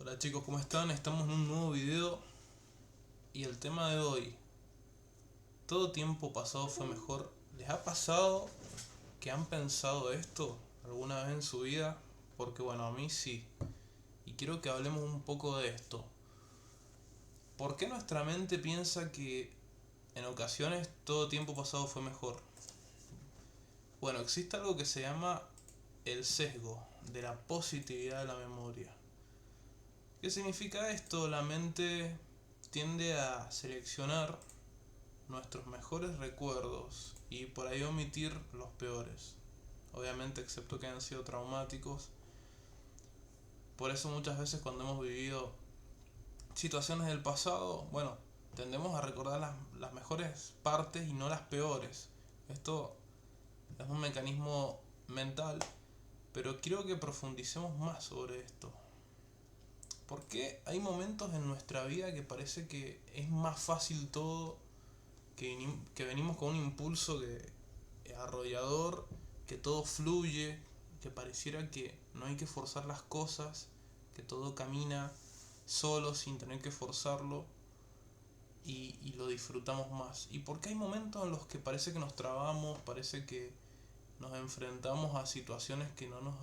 Hola chicos, ¿cómo están? Estamos en un nuevo video y el tema de hoy, todo tiempo pasado fue mejor. ¿Les ha pasado que han pensado esto alguna vez en su vida? Porque bueno, a mí sí. Y quiero que hablemos un poco de esto. ¿Por qué nuestra mente piensa que en ocasiones todo tiempo pasado fue mejor? Bueno, existe algo que se llama el sesgo de la positividad de la memoria. ¿Qué significa esto? La mente tiende a seleccionar nuestros mejores recuerdos y por ahí omitir los peores. Obviamente, excepto que hayan sido traumáticos. Por eso muchas veces cuando hemos vivido situaciones del pasado, bueno, tendemos a recordar las mejores partes y no las peores. Esto es un mecanismo mental, pero quiero que profundicemos más sobre esto. Porque hay momentos en nuestra vida que parece que es más fácil todo, que venimos con un impulso arrollador, que todo fluye, que pareciera que no hay que forzar las cosas, que todo camina solo sin tener que forzarlo y lo disfrutamos más. Y porque hay momentos en los que parece que nos trabamos, parece que nos enfrentamos a situaciones que no nos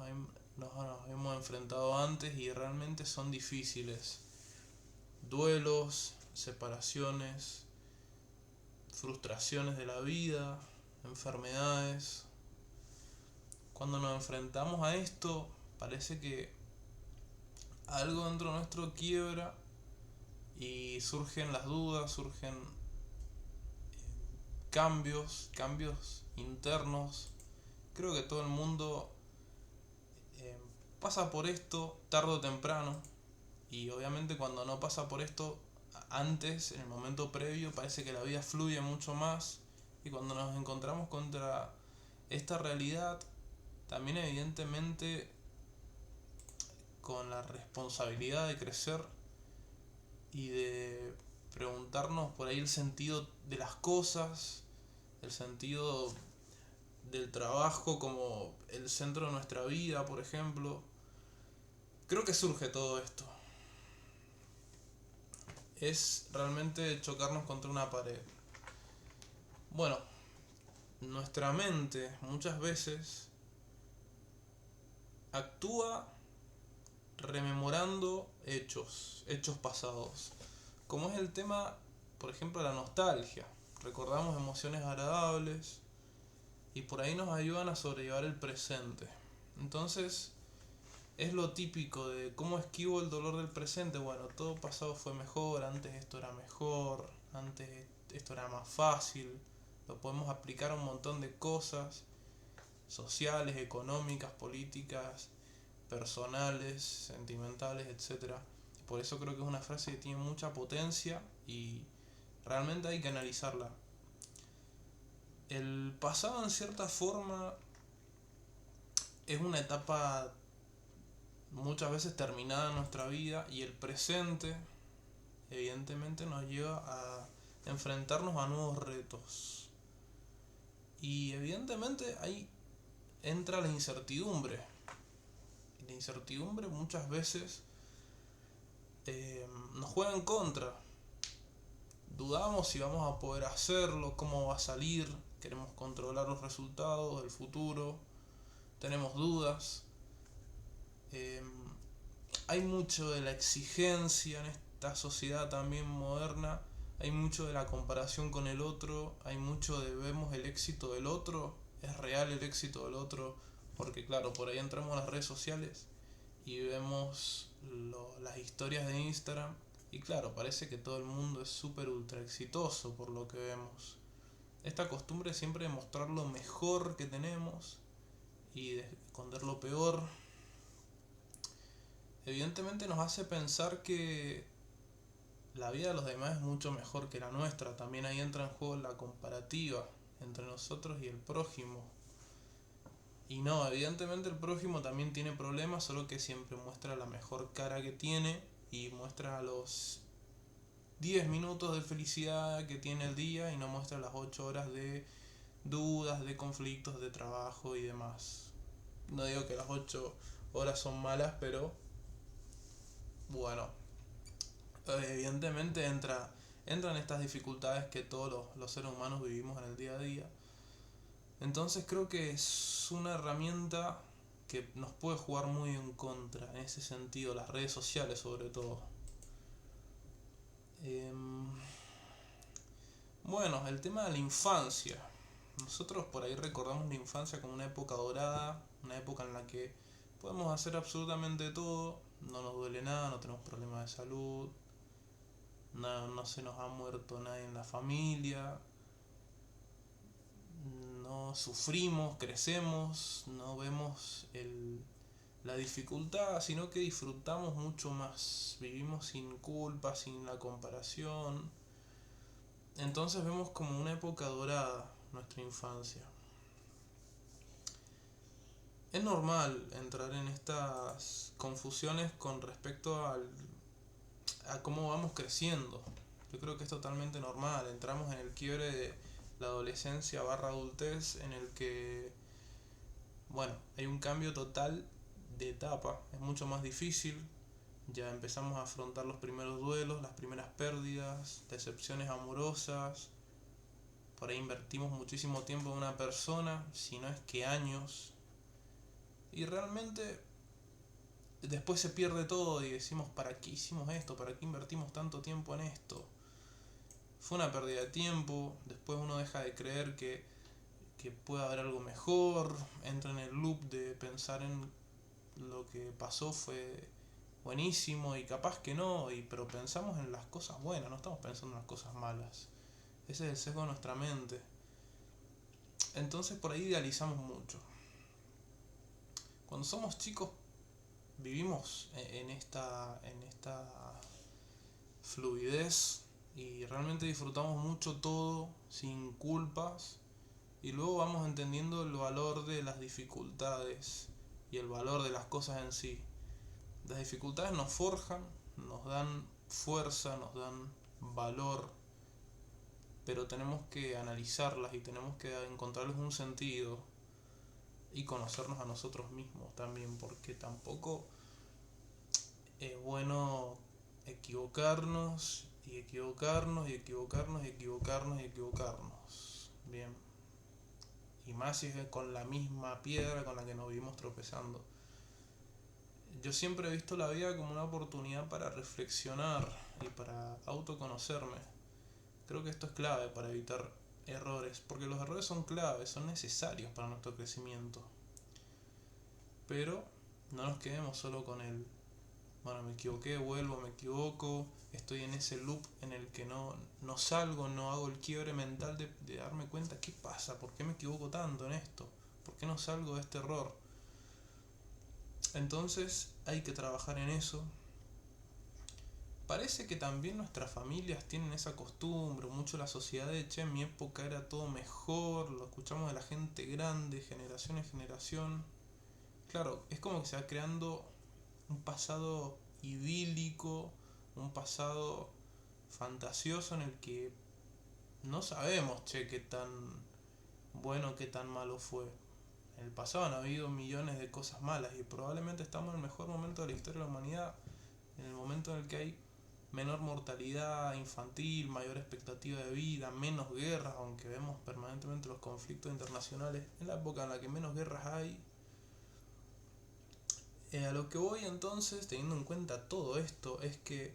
hemos enfrentado antes y realmente son difíciles. Duelos, separaciones, frustraciones de la vida, enfermedades. Cuando nos enfrentamos a esto, parece que algo dentro nuestro quiebra y surgen las dudas, surgen cambios internos. Creo que todo el mundo eh, pasa por esto tarde o temprano y obviamente cuando no pasa por esto antes, en el momento previo, parece que la vida fluye mucho más y cuando nos encontramos contra esta realidad, también evidentemente con la responsabilidad de crecer y de preguntarnos por ahí el sentido de las cosas, el sentido del trabajo como el centro de nuestra vida, por ejemplo. Creo que surge todo esto. Es realmente chocarnos contra una pared. Bueno, nuestra mente muchas veces actúa rememorando hechos pasados. Como es el tema, por ejemplo, la nostalgia. Recordamos emociones agradables y por ahí nos ayudan a sobrellevar el presente. Entonces, es lo típico de cómo esquivo el dolor del presente. Bueno, todo pasado fue mejor, antes esto era mejor, antes esto era más fácil. Lo podemos aplicar a un montón de cosas sociales, económicas, políticas, personales, sentimentales, etcétera. Por eso creo que es una frase que tiene mucha potencia y realmente hay que analizarla. El pasado en cierta forma es una etapa muchas veces terminada en nuestra vida y el presente evidentemente nos lleva a enfrentarnos a nuevos retos. Y evidentemente ahí entra la incertidumbre. Y la incertidumbre muchas veces nos juega en contra. Dudamos si vamos a poder hacerlo, cómo va a salir, queremos controlar los resultados, el futuro, tenemos dudas. Eh, Hay mucho de la exigencia en esta sociedad también moderna, hay mucho de la comparación con el otro, hay mucho de vemos el éxito del otro, es real el éxito del otro, porque claro, por ahí entramos a las redes sociales y vemos las historias de Instagram y claro, parece que todo el mundo es súper ultra exitoso por lo que vemos. Esta costumbre siempre de mostrar lo mejor que tenemos y de esconder lo peor, evidentemente nos hace pensar que la vida de los demás es mucho mejor que la nuestra. También ahí entra en juego la comparativa entre nosotros y el prójimo. Y no, evidentemente el prójimo también tiene problemas, solo que siempre muestra la mejor cara que tiene y muestra los 10 minutos de felicidad que tiene el día y no muestra las 8 horas de dudas, de conflictos, de trabajo y demás. No digo que las 8 horas son malas, pero bueno, evidentemente entran estas dificultades que todos los seres humanos vivimos en el día a día. Entonces creo que es una herramienta que nos puede jugar muy en contra en ese sentido, las redes sociales sobre todo. Em, bueno, el tema de la infancia. Nosotros por ahí recordamos la infancia como una época dorada, una época en la que podemos hacer absolutamente todo, no nos duele nada, no tenemos problemas de salud, no se nos ha muerto nadie en la familia, no sufrimos, crecemos, no vemos la dificultad, sino que disfrutamos mucho más, vivimos sin culpa, sin la comparación. Entonces vemos como una época dorada nuestra infancia. Es normal entrar en estas confusiones con respecto a cómo vamos creciendo. Yo creo que es totalmente normal. Entramos en el quiebre de la adolescencia barra adultez en el que, bueno, hay un cambio total de etapa. Es mucho más difícil. Ya empezamos a afrontar los primeros duelos, las primeras pérdidas, decepciones amorosas. Por ahí invertimos muchísimo tiempo en una persona, si no es que años. Y realmente después se pierde todo y decimos, ¿para qué hicimos esto? ¿Para qué invertimos tanto tiempo en esto? Fue una pérdida de tiempo, después uno deja de creer que puede haber algo mejor, entra en el loop de pensar en lo que pasó fue buenísimo y capaz que no, pero pensamos en las cosas buenas, no estamos pensando en las cosas malas. Ese es el sesgo de nuestra mente. Entonces por ahí idealizamos mucho. Cuando somos chicos vivimos en esta fluidez y realmente disfrutamos mucho todo sin culpas y luego vamos entendiendo el valor de las dificultades y el valor de las cosas en sí. Las dificultades nos forjan, nos dan fuerza, nos dan valor, pero tenemos que analizarlas y tenemos que encontrarles un sentido y conocernos a nosotros mismos también, porque tampoco es bueno equivocarnos y equivocarnos y equivocarnos y equivocarnos y equivocarnos. Bien. Y más si es con la misma piedra con la que nos vivimos tropezando. Yo siempre he visto la vida como una oportunidad para reflexionar y para autoconocerme. Creo que esto es clave para evitar errores, porque los errores son claves, son necesarios para nuestro crecimiento. Pero no nos quedemos solo con el, bueno, me equivoqué, vuelvo, me equivoco, estoy en ese loop en el que no salgo, no hago el quiebre mental de darme cuenta qué pasa, por qué me equivoco tanto en esto, por qué no salgo de este error. Entonces hay que trabajar en eso. Parece que también nuestras familias tienen esa costumbre, mucho la sociedad de, che, en mi época era todo mejor, lo escuchamos de la gente grande, generación en generación. Claro, es como que se va creando un pasado idílico, un pasado fantasioso en el que no sabemos, che, qué tan bueno, qué tan malo fue. En el pasado han habido millones de cosas malas y probablemente estamos en el mejor momento de la historia de la humanidad, en el momento en el que hay menor mortalidad infantil, mayor expectativa de vida, menos guerras, aunque vemos permanentemente los conflictos internacionales, en la época en la que menos guerras hay. A lo que voy entonces, teniendo en cuenta todo esto, es que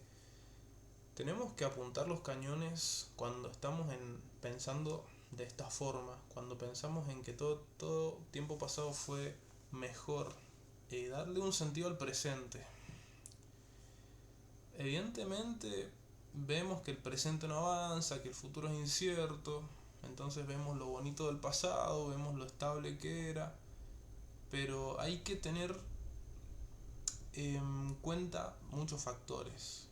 tenemos que apuntar los cañones cuando estamos pensando de esta forma, cuando pensamos en que todo tiempo pasado fue mejor, darle un sentido al presente. Evidentemente vemos que el presente no avanza, que el futuro es incierto, entonces vemos lo bonito del pasado, vemos lo estable que era, pero hay que tener en cuenta muchos factores.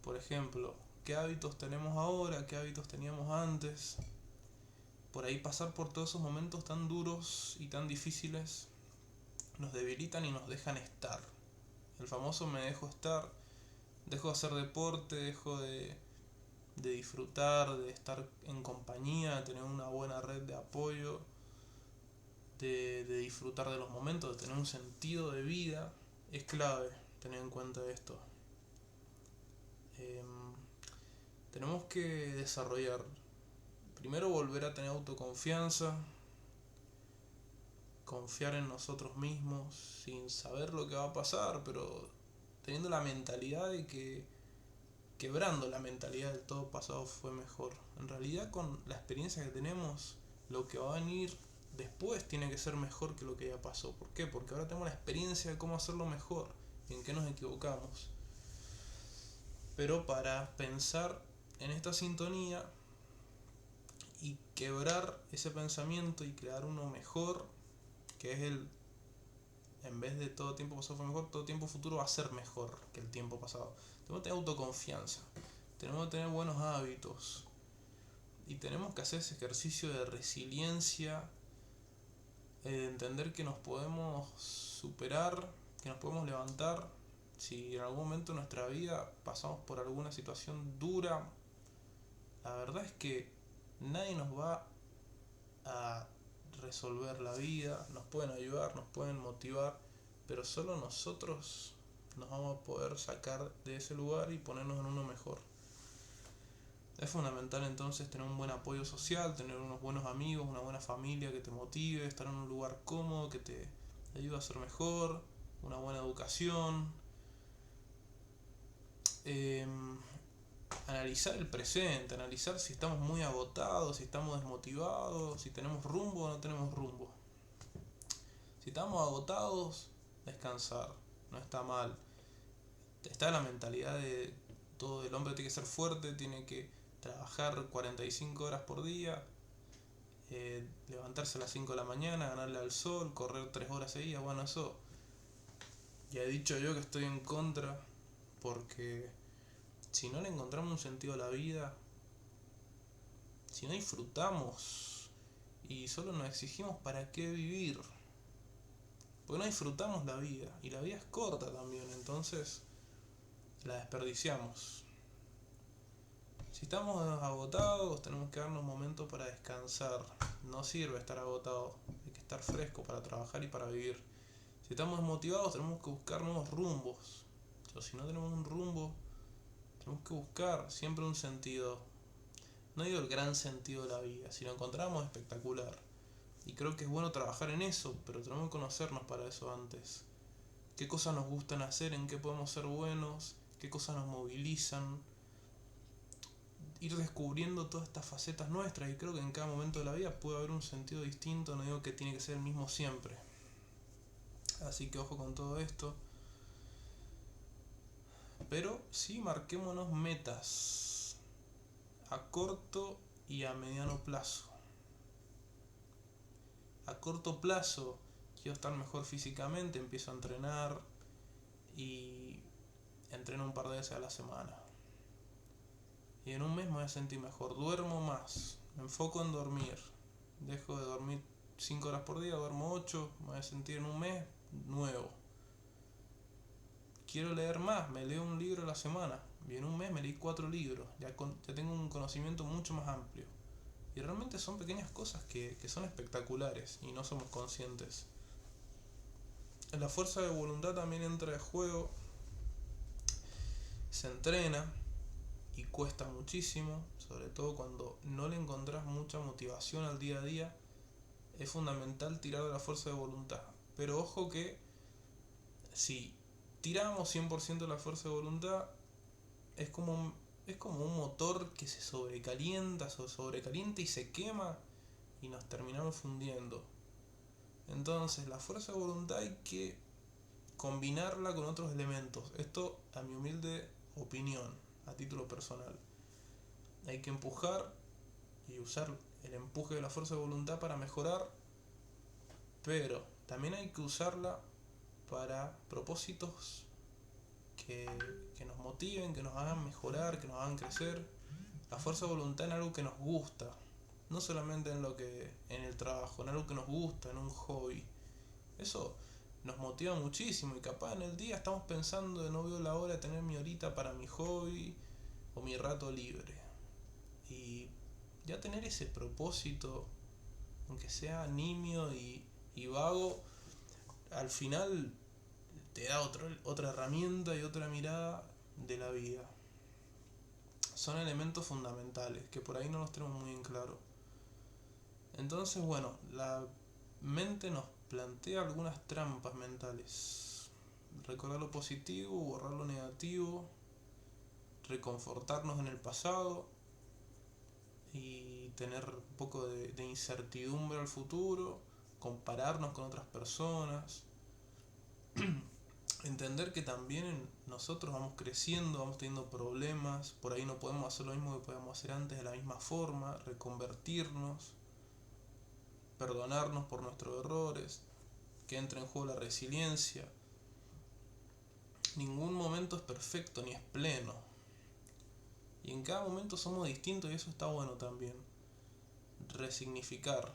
Por ejemplo, qué hábitos tenemos ahora, qué hábitos teníamos antes. Por ahí pasar por todos esos momentos tan duros y tan difíciles nos debilitan y nos dejan estar. El famoso me dejo estar, dejo de hacer deporte, dejo de disfrutar, de estar en compañía, de tener una buena red de apoyo, de disfrutar de los momentos, de tener un sentido de vida, es clave. tener en cuenta esto. Tenemos que desarrollar, primero volver a tener autoconfianza, confiar en nosotros mismos sin saber lo que va a pasar, pero teniendo la mentalidad de que, quebrando la mentalidad del todo pasado fue mejor. En realidad, con la experiencia que tenemos, lo que va a venir después tiene que ser mejor que lo que ya pasó. ¿Por qué? Porque ahora tenemos la experiencia de cómo hacerlo mejor y en qué nos equivocamos. Pero para pensar en esta sintonía y quebrar ese pensamiento y crear uno mejor, que es el, en vez de todo tiempo pasado fue mejor, todo tiempo futuro va a ser mejor que el tiempo pasado. Tenemos que tener autoconfianza, tenemos que tener buenos hábitos y tenemos que hacer ese ejercicio de resiliencia, de entender que nos podemos superar, que nos podemos levantar. Si en algún momento de nuestra vida pasamos por alguna situación dura, la verdad es que nadie nos va a resolver la vida, nos pueden ayudar, nos pueden motivar, pero solo nosotros nos vamos a poder sacar de ese lugar y ponernos en uno mejor. Es fundamental entonces tener un buen apoyo social, tener unos buenos amigos, una buena familia que te motive, estar en un lugar cómodo que te ayude a ser mejor, una buena educación, eh, analizar el presente, analizar si estamos muy agotados, si estamos desmotivados, si tenemos rumbo o no tenemos rumbo. Si estamos agotados, descansar, no está mal. Está la mentalidad de todo el hombre tiene que ser fuerte, tiene que trabajar 45 horas por día, levantarse a las 5 de la mañana, ganarle al sol, correr 3 horas seguidas. Bueno, eso ya he dicho yo que estoy en contra, porque si no le encontramos un sentido a la vida, si no disfrutamos y solo nos exigimos para qué vivir, porque no disfrutamos la vida y la vida es corta también, entonces la desperdiciamos. Si estamos agotados, tenemos que darnos momentos para descansar. No sirve estar agotado, hay que estar fresco para trabajar y para vivir. Si estamos desmotivados, tenemos que buscar nuevos rumbos. O si no tenemos un rumbo, tenemos que buscar siempre un sentido. No digo el gran sentido de la vida, si lo encontramos espectacular. Y creo que es bueno trabajar en eso, pero tenemos que conocernos para eso antes. ¿Qué cosas nos gustan hacer? ¿En qué podemos ser buenos? ¿Qué cosas nos movilizan? Ir descubriendo todas estas facetas nuestras, y creo que en cada momento de la vida puede haber un sentido distinto, no digo que tiene que ser el mismo siempre. Así que ojo con todo esto. Pero sí marquémonos metas a corto y a mediano plazo. A corto plazo quiero estar mejor físicamente, empiezo a entrenar y entreno un par de veces a la semana. Y en un mes me voy a sentir mejor, duermo más, me enfoco en dormir. Dejo de dormir 5 horas por día, duermo 8, me voy a sentir en un mes nuevo. Quiero leer más, me leo un libro a la semana. Y en un mes me leí 4 libros, ya tengo un conocimiento mucho más amplio. Y realmente son pequeñas cosas que son espectaculares y no somos conscientes. La fuerza de voluntad también entra en juego, se entrena y cuesta muchísimo, sobre todo cuando no le encontrás mucha motivación al día a día. Es fundamental tirar de la fuerza de voluntad. Pero ojo que si tiramos 100% de la fuerza de voluntad, es como un motor que se sobrecalienta y se quema y nos terminamos fundiendo. Entonces la fuerza de voluntad hay que combinarla con otros elementos. Esto a mi humilde opinión, a título personal. Hay que empujar y usar el empuje de la fuerza de voluntad para mejorar, pero también hay que usarla para propósitos que nos motiven, que nos hagan mejorar, que nos hagan crecer. La fuerza de voluntad en algo que nos gusta, no solamente en el trabajo, en algo que nos gusta, en un hobby. Eso nos motiva muchísimo y capaz en el día estamos pensando de no veo la hora de tener mi horita para mi hobby o mi rato libre. Y ya tener ese propósito, aunque sea nimio y vago, al final te da otra herramienta y otra mirada de la vida. Son elementos fundamentales que por ahí no los tenemos muy en claro. Entonces, bueno, la mente nos plantea algunas trampas mentales. Recordar lo positivo, borrar lo negativo, reconfortarnos en el pasado y tener un poco de incertidumbre al futuro, compararnos con otras personas, entender que también nosotros vamos creciendo, vamos teniendo problemas, por ahí no podemos hacer lo mismo que podíamos hacer antes de la misma forma, reconvertirnos, perdonarnos por nuestros errores, que entre en juego la resiliencia. Ningún momento es perfecto ni es pleno. Y en cada momento somos distintos y eso está bueno también. Resignificar.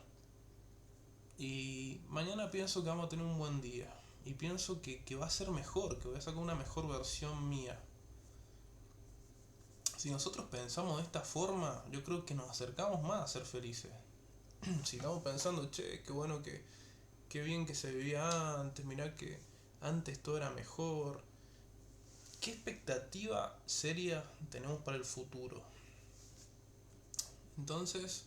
Y mañana pienso que vamos a tener un buen día. Y pienso que va a ser mejor, que voy a sacar una mejor versión mía. Si nosotros pensamos de esta forma, yo creo que nos acercamos más a ser felices. Si estamos pensando, che, qué bueno qué bien que se vivía antes, mirá que antes todo era mejor. ¿Qué expectativa seria tenemos para el futuro? Entonces,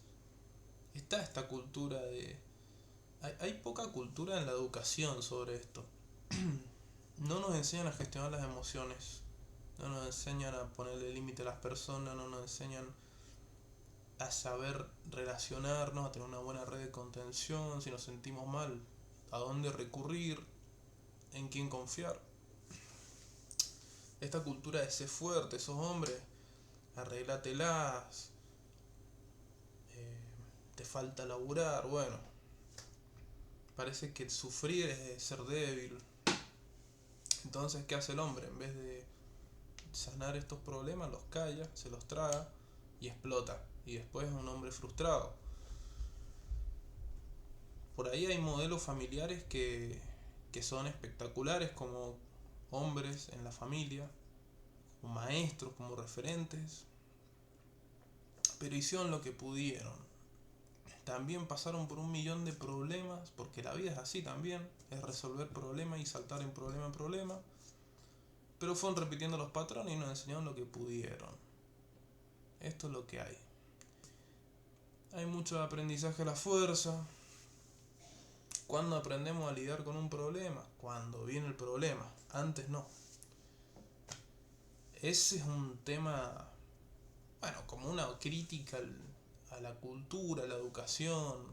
está esta cultura de... Hay poca cultura en la educación sobre esto. No nos enseñan a gestionar las emociones, no nos enseñan a ponerle límite a las personas, no nos enseñan a saber relacionarnos, a tener una buena red de contención, si nos sentimos mal, a dónde recurrir, en quién confiar. Esta cultura de ser fuerte, sos hombre, arréglatelas, te falta laburar, bueno, parece que sufrir es ser débil. Entonces, ¿qué hace el hombre? En vez de sanar estos problemas, los calla, se los traga y explota. Y después es un hombre frustrado. Por ahí hay modelos familiares que son espectaculares como hombres en la familia, como maestros, como referentes, pero hicieron lo que pudieron. También pasaron por un millón de problemas, porque la vida es así también, es resolver problemas y saltar en problema en problema, pero fueron repitiendo los patrones y nos enseñaron lo que pudieron. Esto es lo que hay. Hay mucho aprendizaje a la fuerza. ¿Cuándo aprendemos a lidiar con un problema? Cuando viene el problema, antes no. Ese es un tema, bueno, como una crítica a la cultura, a la educación.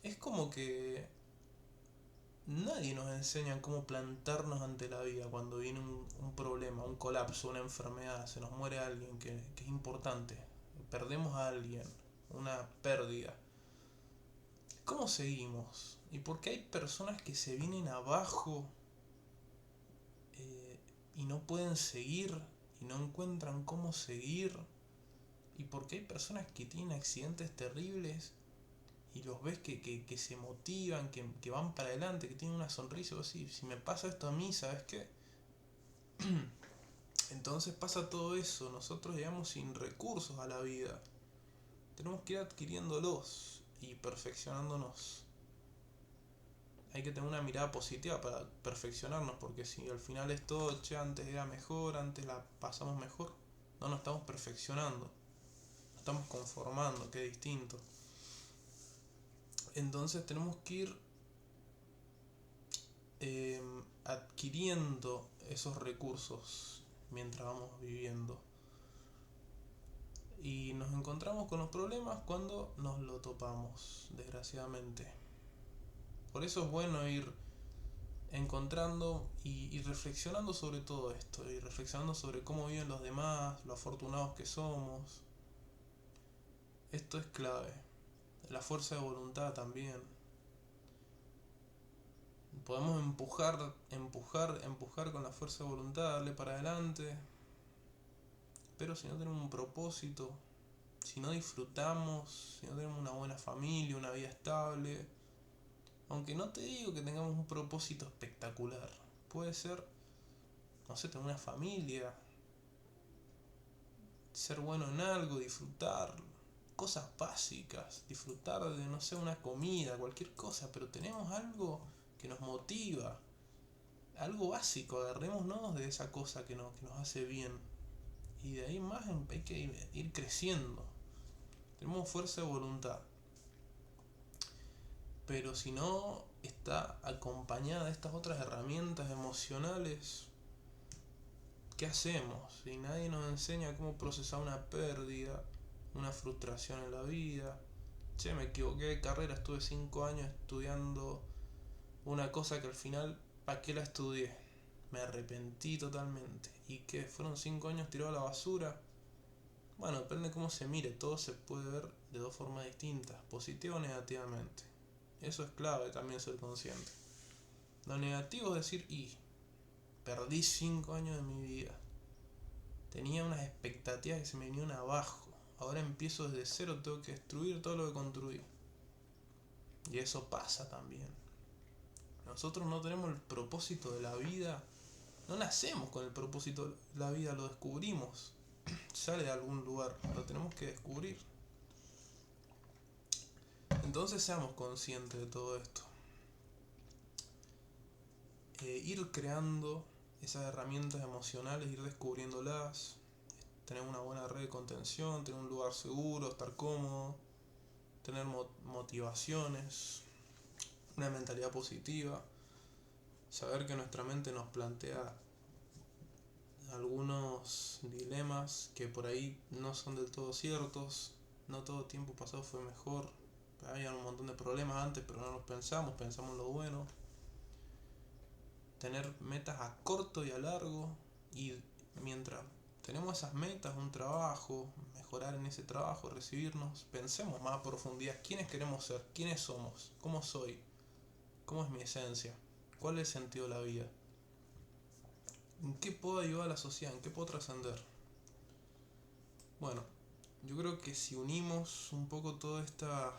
Es como que nadie nos enseña cómo plantarnos ante la vida cuando viene un problema, un colapso, una enfermedad, se nos muere alguien que es importante, perdemos a alguien, una pérdida. ¿Cómo seguimos? ¿Y por qué hay personas que se vienen abajo y no pueden seguir y no encuentran cómo seguir? ¿Y por qué hay personas que tienen accidentes terribles y los ves que se motivan, que van para adelante, que tienen una sonrisa o así? Si me pasa esto a mí, ¿sabes qué? Entonces pasa todo eso, nosotros llegamos sin recursos a la vida. Tenemos que ir adquiriéndolos y perfeccionándonos. Hay que tener una mirada positiva para perfeccionarnos, porque si al final es todo, che, antes era mejor, antes la pasamos mejor, no nos estamos perfeccionando, nos estamos conformando, que es distinto. Entonces tenemos que ir adquiriendo esos recursos mientras vamos viviendo. Y nos encontramos con los problemas cuando nos lo topamos, desgraciadamente. Por eso es bueno ir encontrando y reflexionando sobre todo esto, y reflexionando sobre cómo viven los demás, lo afortunados que somos. Esto es clave. La fuerza de voluntad también. Podemos empujar con la fuerza de voluntad, darle para adelante. Pero si no tenemos un propósito, si no disfrutamos, si no tenemos una buena familia, una vida estable, aunque no te digo que tengamos un propósito espectacular, puede ser, no sé, tener una familia, ser bueno en algo, disfrutar, cosas básicas, disfrutar de, no sé, una comida, cualquier cosa, pero tenemos algo que nos motiva. Algo básico, agarrémonos de esa cosa que nos hace bien. Y de ahí más hay que ir creciendo. Tenemos fuerza de voluntad. Pero si no está acompañada de estas otras herramientas emocionales, ¿qué hacemos? Si nadie nos enseña cómo procesar una pérdida, una frustración en la vida. Che, me equivoqué de carrera, estuve 5 años estudiando una cosa que al final, ¿para qué la estudié? Me arrepentí totalmente. ¿Y qué? ¿Fueron 5 años tirados a la basura? Bueno, depende de cómo se mire, todo se puede ver de dos formas distintas, positiva o negativamente. Eso es clave también ser consciente. Lo negativo es decir, perdí 5 años de mi vida. Tenía unas expectativas que se me vinieron abajo. Ahora empiezo desde cero, tengo que destruir todo lo que construí. Y eso pasa también. Nosotros no tenemos el propósito de la vida. No nacemos con el propósito de la vida, lo descubrimos. Sale de algún lugar, lo tenemos que descubrir. Entonces seamos conscientes de todo esto. Ir creando esas herramientas emocionales, ir descubriéndolas, tener una buena red de contención, tener un lugar seguro, estar cómodo, tener motivaciones, una mentalidad positiva, saber que nuestra mente nos plantea algunos dilemas que por ahí no son del todo ciertos, no todo tiempo pasado fue mejor, había un montón de problemas antes pero no los pensamos en lo bueno. Tener metas a corto y a largo, y mientras tenemos esas metas, un trabajo, mejorar en ese trabajo, recibirnos, pensemos más a profundidad quiénes queremos ser, quiénes somos, cómo soy, cómo es mi esencia, cuál es el sentido de la vida, en qué puedo ayudar a la sociedad, en qué puedo trascender. Bueno, yo creo que si unimos un poco toda esta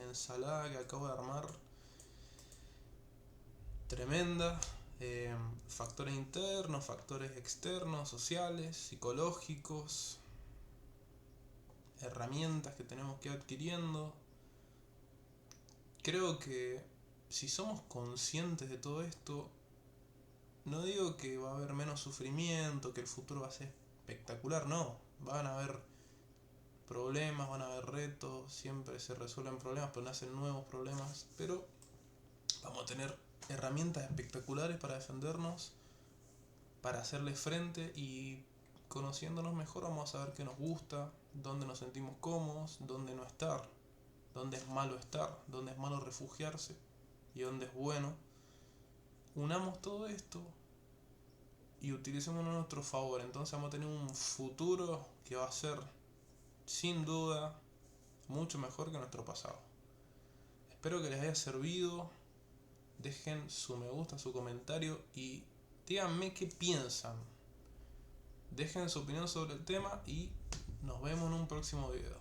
ensalada que acabo de armar, tremenda, factores internos, factores externos, sociales, psicológicos, herramientas que tenemos que ir adquiriendo. Creo que si somos conscientes de todo esto, no digo que va a haber menos sufrimiento, que el futuro va a ser espectacular, no, van a haber problemas, van a haber retos, siempre se resuelven problemas, pero nacen nuevos problemas, pero vamos a tener herramientas espectaculares para defendernos, para hacerle frente, y conociéndonos mejor vamos a saber qué nos gusta, dónde nos sentimos cómodos, dónde no estar, dónde es malo estar, dónde es malo refugiarse y dónde es bueno. Unamos todo esto y utilicémoslo a nuestro favor, entonces vamos a tener un futuro que va a ser sin duda mucho mejor que nuestro pasado. Espero que les haya servido. Dejen su me gusta, su comentario y díganme qué piensan. Dejen su opinión sobre el tema y nos vemos en un próximo video.